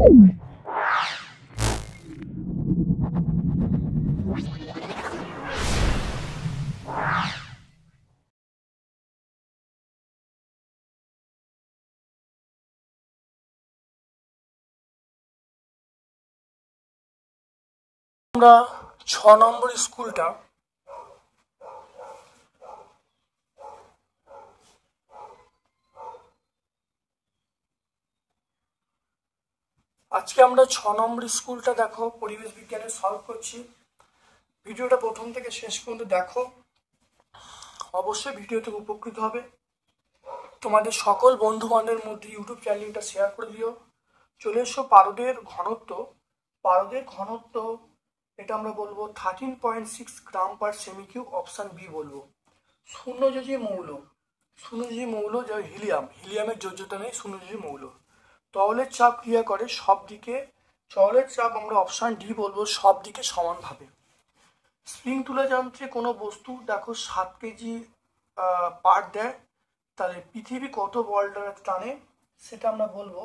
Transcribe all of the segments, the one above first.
আমরা 6 নম্বর স্কুলটা আজকে আমরা 6 নম্বর স্কুলটা দেখো পরিবেশ বিজ্ঞানে সলভ করছি। ভিডিওটা প্রথম থেকে শেষ পর্যন্ত দেখো, অবশ্যই ভিডিও থেকে উপকৃত হবে। তোমাদের সকল বন্ধু বান্ধবের মধ্যে ইউটিউব চ্যানেলটা শেয়ার করে দিও। চলে এসো পারদের ঘনত্ব। পারদের ঘনত্ব এটা আমরা বলবো 13.6 গ্রাম পার সেমি কিউব, অপশান বি বলবো। শূন্যযোজী মৌল যা হিলিয়ামের যোজ্যতা নেই, শূন্যযোজী মৌল। তরলের চাপ ক্রিয়া করে সব দিকে, তরলের চাপ আমরা অপশান ডি বলবো, সব দিকে সমানভাবে। স্প্রিং তুলা যন্ত্রে কোনো বস্তু দেখো 7 কেজি পার্ট দেয়, তাহলে পৃথিবী কত বল দ্বারা টানে সেটা আমরা বলবো।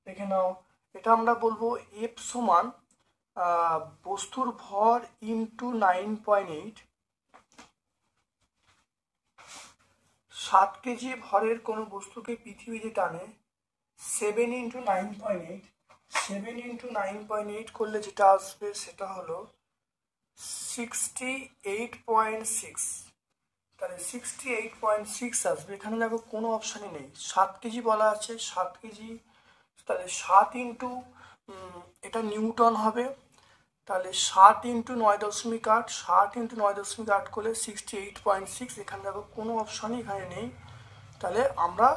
দেখে নাও, এটা আমরা বলবো এফ সমান বস্তুর ভর ইন্টু 9.8। 7 কেজি ভরের কোনো বস্তুকে পৃথিবী যে টানে 7 ইন্টু 9.8, 7 ইন্টু 9.8 করলে যেটা আসবে সেটা হলো 68.6। তাহলে 68.6 আসবে। এখানে দেখো কোনো অপশানই নেই, 7 কেজি বলা আছে, 7 কেজি, তাহলে 7 ইন্টু এটা নিউটন হবে, তাহলে 7 ইন্টু 9.8, 7 ইন্টু 9.8 করলে 68.6। এখানে দেখো কোনো অপশানই এখানে নেই, তাহলে আমরা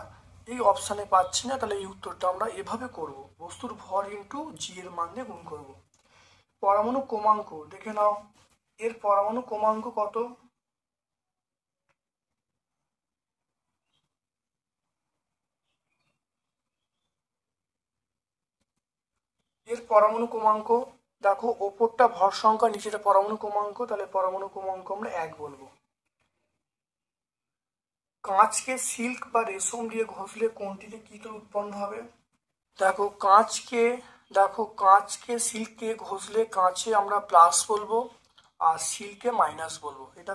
এই অপশানে পাচ্ছি না। তাহলে এই উত্তরটা আমরা এভাবে করব, বস্তুর ভর ইন্টু জি এর মান দিয়ে গুণ করব। পরমাণু ক্রমাঙ্ক দেখে নাও, এর পরমাণু ক্রমাঙ্ক কত? এর পরমাণু ক্রমাঙ্ক দেখো, ওপরটা ভর সংখ্যা, নিচেটা পরমাণু ক্রমাঙ্ক, তাহলে পরমাণু ক্রমাঙ্ক আমরা 1 বলবো। কাঁচকে সিল্ক বা রেশম দিয়ে ঘষলে কোনটিতে কী তৈরি উৎপন্ন হবে? দেখো কাঁচকে সিল্ককে ঘষলে কাঁচে আমরা প্লাস বলবো আর সিল্কে মাইনাস বলবো। এটা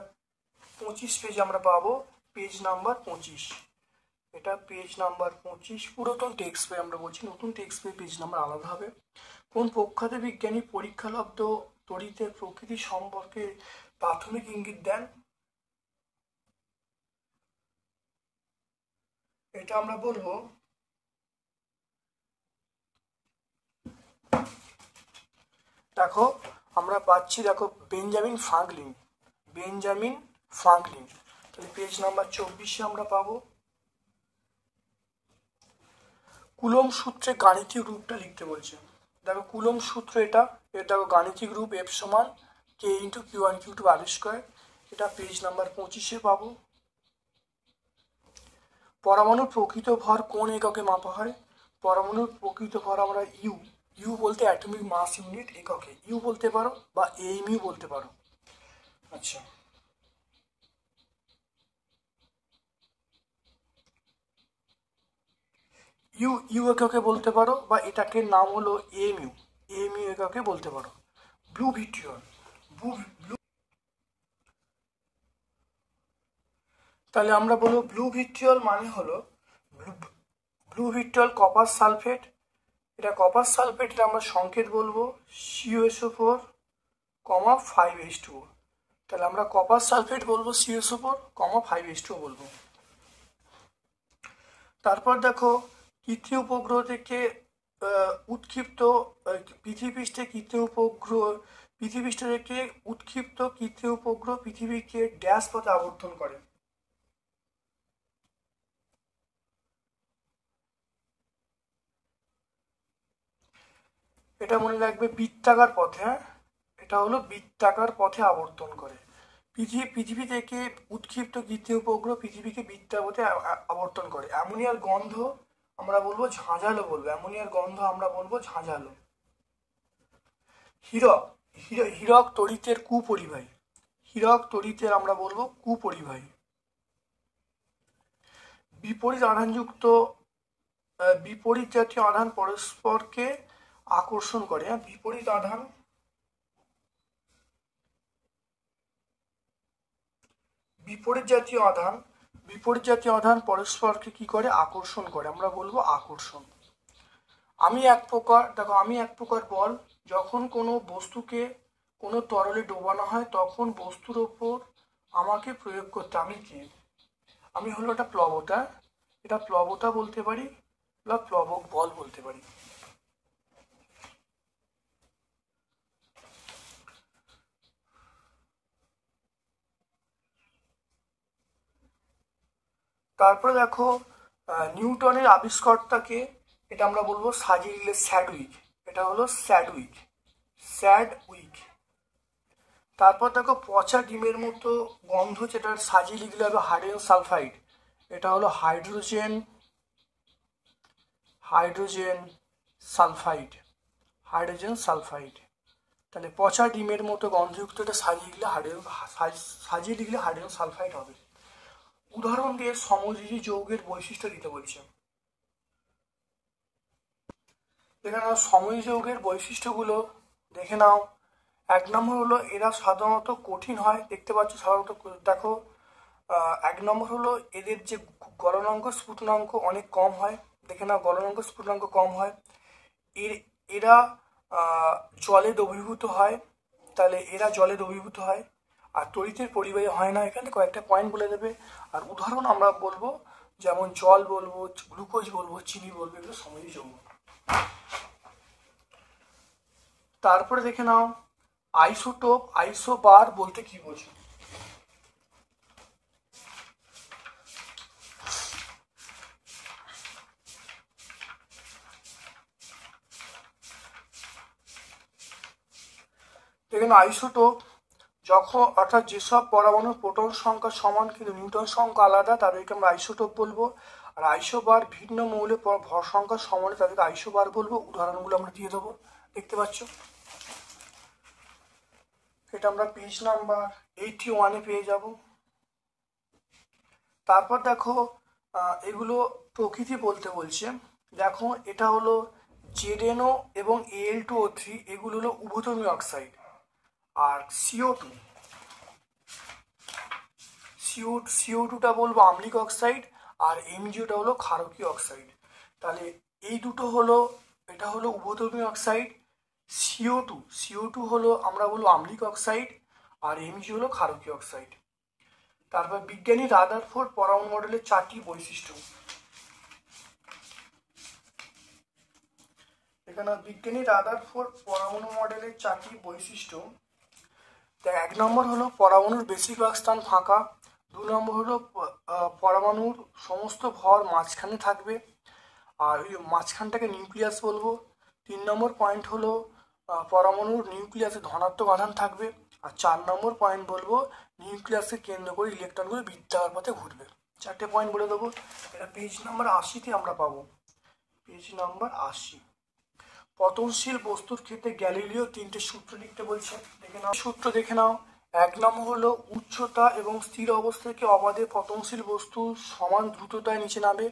25 পেজ আমরা পাবো, পেজ নাম্বার 25। এটা পেজ নাম্বার 25, পুরাতন টেক্সট বই আমরা বলছি, নতুন টেক্সট বই পেজ নাম্বার আলাদা হবে। কোন প্রখ্যাত বিজ্ঞানী পরীক্ষালব্ধ তড়িতের প্রকৃতি সম্পর্কে প্রাথমিক ইঙ্গিত দেন? এটা আমরা বলবো দেখো আমরা পাচ্ছি, দেখো বেঞ্জামিন ফ্রাঙ্কলিন। তাহলে পেজ নাম্বার 24-এ আমরা পাবো। কুলম্ব সূত্রে গাণিতিক রূপটা লিখতে বলছে। দেখো কুলম্ব সূত্র এটা দেখো গাণিতিক রূপ এফ সমান কে ইন্টু Q1Q2 এটা পেজ নাম্বার 25-এ পাবো। পরমাণুর প্রকৃত ভর কোন এককে মাপা হয়? পরমাণুর প্রকৃত ভর আমরা ইউ বলতে অ্যাটমিক মাস ইউনিট এককে ইউ বলতে পারো বা এমইউ বলতে পারো। আচ্ছা, ইউ এককে বলতে পারো বা এটাকে নাম হলো এমইউ এককে বলতে পারো। ব্লু ভিট্রিয়ল, তাহলে আমরা বলবো ব্লু ভিট্রিয়ল মানে হলো ব্লু ভিট্রিয়ল কপার সালফেট। এটা কপার সালফেট, এটা আমরা সংকেত বলবো CuSO4, 5H2O। তাহলে আমরা কপার সালফেট বলবো CuSO4, 5H2O বলবো। তারপর দেখো কৃত্রিম উপগ্রহ থেকে উৎক্ষিপ্ত পৃথিবীপৃষ্ঠে থেকে উৎক্ষিপ্ত কৃত্রিম উপগ্রহ পৃথিবীকে ড্যাশ পথে আবর্তন করে। এটা মনে রাখবে বৃত্তাকার পথে, হ্যাঁ এটা হলো বৃত্তাকার পথে আবর্তন করে। পৃথিবী থেকে উৎক্ষিপ্ত কৃত্রিম উপগ্রহ পৃথিবীকে বৃত্তাকার পথে আবর্তন করে। অ্যামোনিয়ার গন্ধ আমরা বলবো ঝাঁঝালো ঝাঁঝালো। হীরক তড়িতের কুপরিবাহী, হীরক তড়িতের আমরা বলবো কুপরিবাহী। বিপরীত জাতীয় আধান পরস্পরকে আকর্ষণ করে। বিপরীত আধান বিপরীত জাতীয় আধান পরস্পরকে কি করে? আকর্ষণ করে, আমরা বলবো আকর্ষণ। আমি এক প্রকার বল, যখন কোনো বস্তুকে কোনো তরলে ডোবানো হয় তখন বস্তুর ওপর আমাকে প্রয়োগ করতে, আমি কি? আমি হলো এটা প্লবতা, এটা প্লবতা বলতে পারি বা প্লবক বল বলতে পারি। তারপরে দেখো নিউটনের আবিষ্কর্তাকে, এটা আমরা বলবো সাজিয়ে লিখলে স্যাডউইক, এটা হলো স্যাডউইক। তারপর দেখো পচা ডিমের মতো গন্ধ, যেটা সাজিয়ে লিখলে হবে হাইড্রোজেন সালফাইড, এটা হলো হাইড্রোজেন সালফাইড। তাহলে পচা ডিমের মতো গন্ধযুক্ত, এটা সাজিয়ে লিখলে হাইড্রোজেন সালফাইড হবে। উদাহরণ দিয়ে সমযোজী যৌগের বৈশিষ্ট্য দিতে বলছে। এখানে সমযোজী যৌগের বৈশিষ্ট্যগুলো দেখে নাও। 1 নম্বর হলো এরা সাধারণত কঠিন হয়, দেখতে পাচ্ছ সাধারণত। দেখো 1 নম্বর হলো এদের যে গলনাঙ্ক স্ফুটনাঙ্ক অনেক কম হয়, দেখে নাও গলনাঙ্ক স্ফুটনাঙ্ক কম হয়। এরা জলে দ্রবীভূত হয়, তাহলে এরা জলে দ্রবীভূত হয়। আর তড়িতের পরিবাহী হয় না, এখানে কয়েকটা পয়েন্ট বলে দেবে। আর উদাহরণ আমরা বলবো, যেমন জল বলবো, গ্লুকোজ বলবো, চিনি বলবো, এগুলো সমযোজী যৌগ। তারপরে দেখে নাও আইসোটোপ, আইসোবার বলতে কি বোঝো? দেখেন আইসোটোপ যখন, অর্থাৎ যেসব পরমাণুর প্রোটন সংখ্যা সমান কিন্তু নিউটন সংখ্যা আলাদা, তাদেরকে আমরা আইসোটোপ বলবো। আর আইসোবার ভিন্ন মৌলের ভর সংখ্যা সমান, তাদেরকে আইসোবার বলবো। উদাহরণগুলো আমরা দিয়ে দেবো, দেখতে পাচ্ছ। এটা আমরা পেজ নাম্বার 81-এ পেয়ে যাব। তারপর দেখো এগুলো প্রকৃতি বলতে বলছে। দেখো এটা হলো ZnO এবং Al2O3, এগুলো হলো উভধর্মী অক্সাইড। আর CO2টা বলবো আম্লিক অক্সাইড, আর MgOটা হলো ক্ষারকীয় অক্সাইড। তাহলে এই দুটো হলো, এটা হলো উভধর্মী অক্সাইড। CO2 হলো আমরা বলবো আম্লিক অক্সাইড, আর Mg হলো ক্ষারকীয় অক্সাইড। তারপর বিজ্ঞানী রাদারফোর্ড পরমাণু মডেলের 4টি বৈশিষ্ট্য। এখানে বিজ্ঞানী রাদারফোর্ড পরমাণু মডেলের 4টি বৈশিষ্ট্য। 1 নম্বর হলো পরমাণুর বেশিরভাগ স্থান ফাঁকা। 2 নম্বর হলো পরমাণুর সমস্ত ভর মাঝখানে থাকবে, আর ওই মাঝখানটাকে নিউক্লিয়াস বলবো। 3 নম্বর পয়েন্ট হলো পরমাণুর নিউক্লিয়াসে ধনাত্মক আধান থাকবে। আর 4 নম্বর পয়েন্ট বলবো নিউক্লিয়াসকে কেন্দ্র করে ইলেকট্রনগুলো বৃত্তাকার পথে ঘুরবে। 4টে পয়েন্ট বলে দেবো। এটা পেজ নাম্বার 80-তে আমরা পাবো, পেজ নাম্বার 80। পতনশীল বস্তুর ক্ষেত্রে গ্যালিলিও 3টে সূত্র লিখতে বলছে, দেখে নাও। সূত্র দেখে নাও। 1 নম্বর হলো উচ্চতা এবং স্থির অবস্থা থেকে অবাধে পতনশীল বস্তু সমান দ্রুততায় নিচে নামে।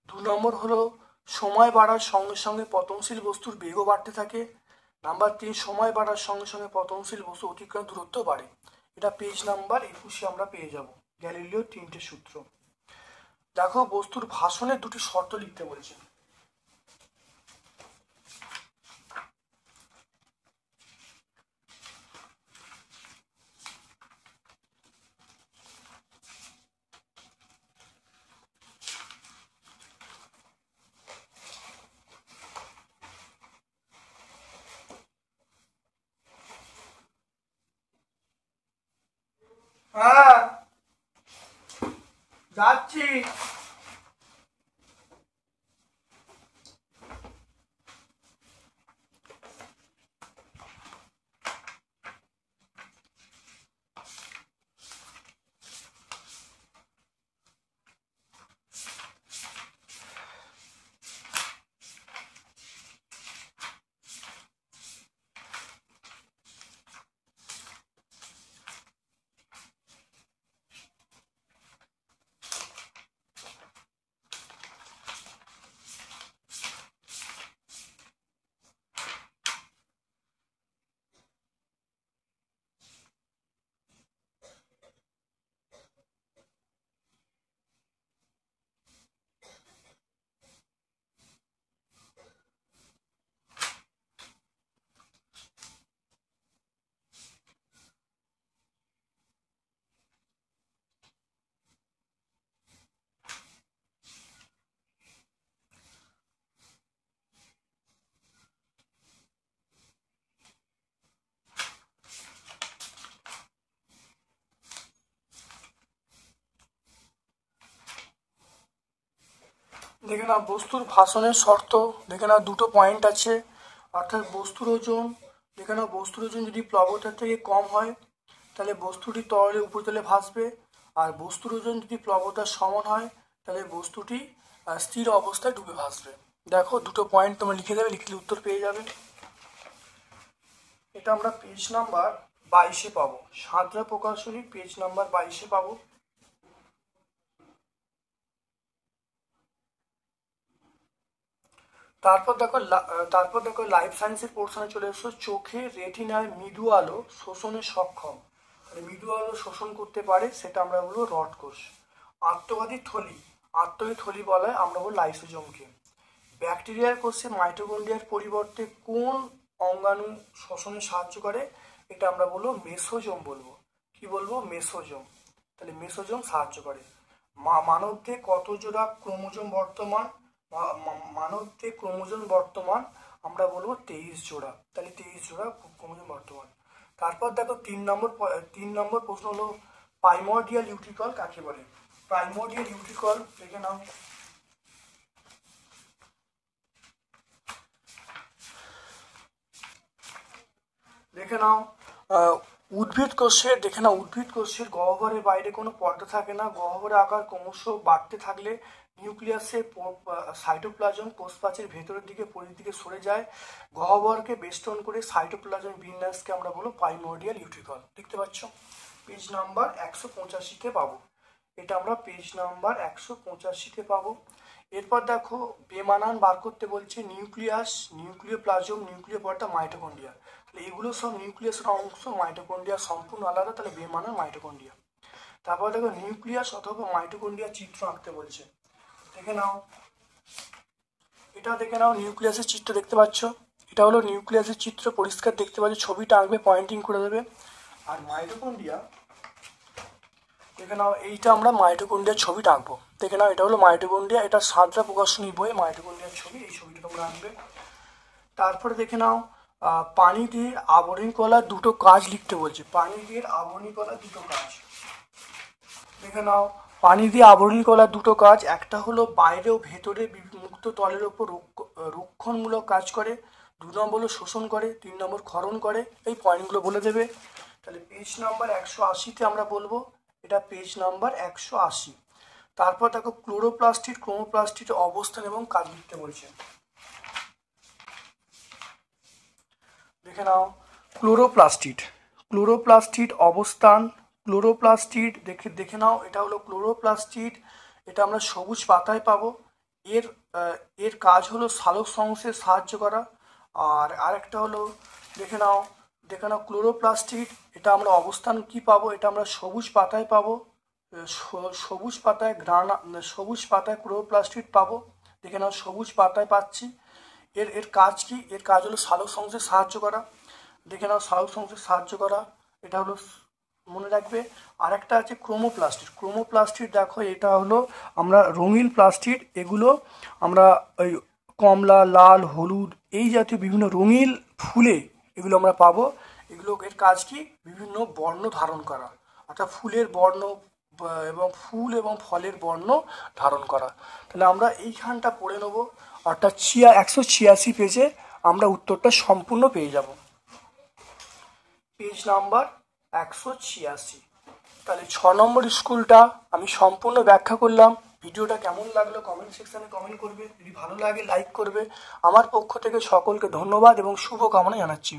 2 নম্বর হলো সময় বাড়ার সঙ্গে সঙ্গে পতনশীল বস্তুর বেগও বাড়তে থাকে। নাম্বার 3, সময় বাড়ার সঙ্গে সঙ্গে পতনশীল বস্তু অতিক্রম দূরত্ব বাড়ে। এটা পেজ নাম্বার 21-এ আমরা পেয়ে যাব, গ্যালিলিও 3টে সূত্র। দেখো বস্তুর ভাষণে 2টি শর্ত লিখতে বলছে। হ্যাঁ যাচ্ছি। দেখে নাও বস্তুর ভাষণের শর্ত, দেখে নাও দুটো পয়েন্ট আছে, অর্থাৎ বস্তুর ওজন, দেখে নাও বস্তুর ওজন যদি প্লবতার থেকে কম হয় তাহলে বস্তুটি তরলে উপরিতলে ভাসবে, আর বস্তুর ওজন যদি প্লবতার সমান হয় তাহলে বস্তুটি স্থির অবস্থায় ডুবে ভাসবে। দেখো দুটো পয়েন্ট তোমরা লিখে দেবে, লিখলে উত্তর পেয়ে যাবে। এটা আমরা পেজ নাম্বার 22-এ পাবো, সাঁতরা প্রকাশনী পেজ নাম্বার 22-এ পাবো। তারপর দেখো লাইফ সায়েন্সের পোর্শনে চলে এসো। চোখে রেটিনায় মৃদু আলো শোষণে সক্ষম, মৃদু আলো শোষণ করতে পারে, সেটা আমরা বলবো রড কোষ। আত্মঘাতী থলি বলা হয় আমরা বলবো লাইসোজোমকে। ব্যাকটেরিয়ার কোষে মাইটোকন্ড্রিয়ার পরিবর্তে কোন অঙ্গাণু শোষণে সাহায্য করে, এটা আমরা বলবো মেসোজোম বলবো। কি বলবো? মেসোজোম। তাহলে মেসোজোম সাহায্য করে। মানবদেহে কত জোড়া ক্রোমোজোম বর্তমান? মানবদেহে ক্রোমোজোম বর্তমান আমরা বলবো 23 জোড়া। তাহলে 23 জোড়া ক্রোমোজোম বর্তমান। তারপর দেখো 3 নম্বর প্রশ্ন হলো প্রাইমর্ডিয়াল ইউট্রিকল কাকে বলে? প্রাইমর্ডিয়াল ইউট্রিকল দেখে নাও। উদ্ভিদ কোষের গহ্বরের বাইরে কোনো পর্দা থাকে না। গহ্বরের আকার ক্রমশ বাড়তে থাকলে নিউক্লিয়াসে সাইটোপ্লাজম কোষপ্রাচীর ভেতরের দিকে পরিধির দিকে সরে যায়। গহ্বরকে বেষ্টন করে সাইটোপ্লাজম বিন্যাসকে আমরা বলবো প্রাইমর্ডিয়াল ইউট্রিকল। দেখতে পাচ্ছ পেজ নাম্বার 185-তে পাবো। এটা আমরা পেজ নাম্বার 185-তে পাবো। এরপর দেখো বেমানান বার করতে বলছে। নিউক্লিয়াস, নিউক্লিওপ্লাজম, নিউক্লিয় পর্দা, মাইটোকন্ড্রিয়া। তাহলে এগুলো সব নিউক্লিয়াসের অংশ, মাইটোকন্ড্রিয়া সম্পূর্ণ আলাদা, তাহলে বেমানান মাইটোকন্ড্রিয়া। তারপর দেখো নিউক্লিয়াস অথবা মাইটোকন্ড্রিয়া চিত্র আঁকতে বলছে। দেখে নাও, এটা দেখে নাও নিউক্লিয়াসের চিত্র দেখতে পাচ্ছ। এটা হলো নিউক্লিয়াসের চিত্র, পরিষ্কার দেখতে পাচ্ছ, ছবিটা আঁকবে, পয়েন্টিং করে দেবে। আর মাইটোকন্ড্রিয়া দেখে নাও, এইটা আমরা মাইটোকন্ড্রিয়ার ছবিটা আঁকবো। দেখে নাও এটা হলো মাইটোকন্ড্রিয়া, এটা সাঁতরা প্রকাশনী বইয়ে মাইটোকন্ড্রিয়ার ছবি, এই ছবিটা তোমরা আঁকবে। তারপরে দেখে নাও পানি দিয়ে আবরণী কলার দুটো কাজ লিখতে বলছে। পানি দিয়ে আবরণী কলার দুটো কাজ দেখে নাও। পানি দিয়ে আবরণী কলার দুটো কাজ, একটা হলো বাইরে ও ভেতরে মুক্ত তলের ওপর রক্ষণমূলক কাজ করে, 2 নম্বর হলো শোষণ করে, 3 নম্বর ক্ষরণ করে। এই পয়েন্টগুলো বলে দেবে। তাহলে পেজ নাম্বার 180-তে আমরা বলবো, এটা পেজ নাম্বার 180। তারপর দেখো ক্রোমোপ্লাস্টির অবস্থান এবং কাজ লিখতে বলছে। দেখে নাও ক্লোরোপ্লাস্টিড অবস্থান, দেখে নাও এটা হলো ক্লোরোপ্লাস্টিড, এটা আমরা সবুজ পাতায় পাবো। এর কাজ হলো সালোক সংশ্লেষে সাহায্য করা। আর আরেকটা হলো দেখে নাও ক্লোরোপ্লাস্টিড, এটা আমরা অবস্থান কি পাবো, এটা আমরা সবুজ পাতায় পাবো। সবুজ পাতায় ক্লোরোপ্লাস্টিড পাবো। দেখে নাও সবুজ পাতায় পাচ্ছি। এর কাজ কি? এর কাজ হলো সালোক সংশ্লেষে সাহায্য করা। দেখে নাও সালোক সংশ্লেষে সাহায্য করা, এটা হলো মনে রাখবে। আর একটা আছে ক্রোমোপ্লাস্টিড। দেখো এটা হলো আমরা রঙিন প্লাস্টিড, এগুলো আমরা ওই কমলা, লাল, হলুদ এই জাতীয় বিভিন্ন রঙিন ফুলে এগুলো আমরা পাবো। এর কাজ কি? বিভিন্ন বর্ণ ধারণ করা, অর্থাৎ ফুলের বর্ণ এবং ফুল এবং ফলের বর্ণ ধারণ করা। তাহলে আমরা এইখানটা পড়ে নেব, অর্থাৎ 186 পেজে আমরা উত্তরটা সম্পূর্ণ পেয়ে যাব। Page number 186। তাহলে 6 নম্বর স্কুলটা আমি সম্পূর্ণ ব্যাখ্যা করলাম। ভিডিওটা কেমন লাগলো কমেন্ট সেকশনে কমেন্ট করবে, যদি ভালো লাগে লাইক করবে। আমার পক্ষ থেকে সকলকে ধন্যবাদ এবং শুভকামনা জানাচ্ছি।